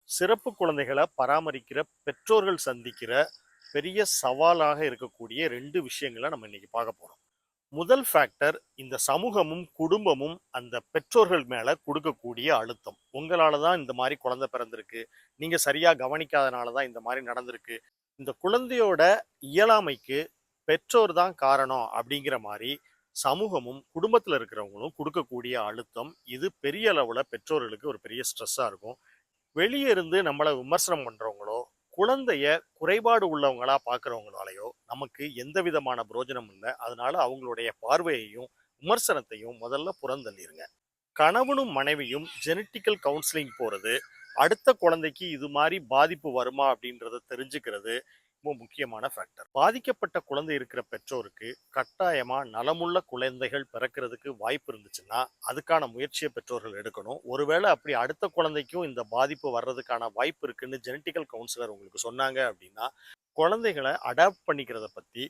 சிறப்பு குழந்தைகளை பராமரிக்கிற பெற்றோர்கள் சந்திக்கிற பெரிய சவாலாக இருக்கக்கூடிய 2 விஷயங்கள நம்ம இன்னைக்கு பார்க்க போறோம். முதல் ஃபேக்டர் இந்த சமூகமும், குடும்பமும் அந்த பெற்றோர்கள் மேல குடுக்கக்கூடிய அழுத்தம். உங்களால தான் இந்த மாரி குழந்தை பிறந்திருக்கு. நீங்க சரியா கவனிக்காதனால தான் இந்த மாரி நடந்திருக்கு. இந்த குழந்தையோட இயலாமைக்கு பெற்றோர் தான் காரணம் அப்படிங்கிற மாரி சமூகமும், குடும்பத்துல இருக்கிறவங்களும் குடுக்கக்கூடிய அழுத்தம், இது பெரிய அளவுல பெற்றோர்களுக்கு ஒரு பெரிய ஸ்ட்ரெஸ்ஸா இருக்கும். வெளிய இருந்து நம்மள விமர்சனம் பண்றவங்களோ, குழந்தைய குறைபாடு உள்ளவங்களா பார்க்கிறவங்களாலயோ, நமக்கு எந்த விதமான பிரயோஜனமும் இல்ல. அதனால அவங்களுடைய பார்வையையும், விமர்சனத்தையும் முதல்ல புறந்தள்ளிருங்க. கணவனும் மனைவியும் ஜெனடிக்கல் கவுன்சிலிங் போறது, அடுத்த குழந்தைக்கு இது மாரி பாதிப்பு வருமா அப்படின்றத தெரிஞ்சுக்கிறது ரொம்ப முக்கியமான ஃபேக்டர். பாதிக்கப்பட்ட குழந்தை இருக்கிற பெற்றோருக்கு கட்டாயமா நலமுள்ள குழந்தைகள் பிறக்கிறதுக்கு வாய்ப்பு இருந்துச்சுன்னா, அதுக்கான முயற்சியை பெற்றோர்கள் எடுக்கணும். ஒருவேளை அப்படி அடுத்த குழந்தைக்கும் இந்த பாதிப்பு வர்றதுக்கான வாய்ப்பு இருக்குன்னு ஜெனடிக்கல் கவுன்சிலர் உங்களுக்கு சொன்னாங்க அப்படின்னா, குழந்தைகளை அடாப்ட் பண்ணிக்கிறத பத்தி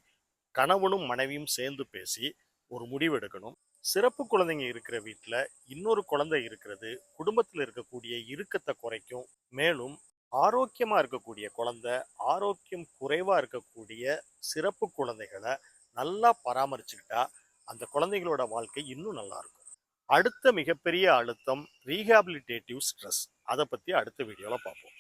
கணவனும் மனைவியும் சேர்ந்து பேசி ஒரு முடிவு எடுக்கணும். சிறப்பு குழந்தைங்க இருக்கிற வீட்ல இன்னொரு குழந்தை இருக்கிறது குடும்பத்தில் இருக்கக்கூடிய இறுக்கத்தை குறைக்கும். மேலும் ஆரோக்கியமா இருக்கக்கூடிய குழந்தை, ஆரோக்கியம் குறைவா இருக்கக்கூடிய சிறப்பு குழந்தைகளை நல்லா பராமரிச்சுக்கிட்டா அந்த குழந்தைகளோட வாழ்க்கை இன்னும் நல்லா இருக்கும். அடுத்த மிகப்பெரிய அழுத்தம் ரீஹாபிலிட்டேட்டிவ் ஸ்ட்ரெஸ். அதை பத்தி அடுத்த வீடியோல பார்ப்போம்.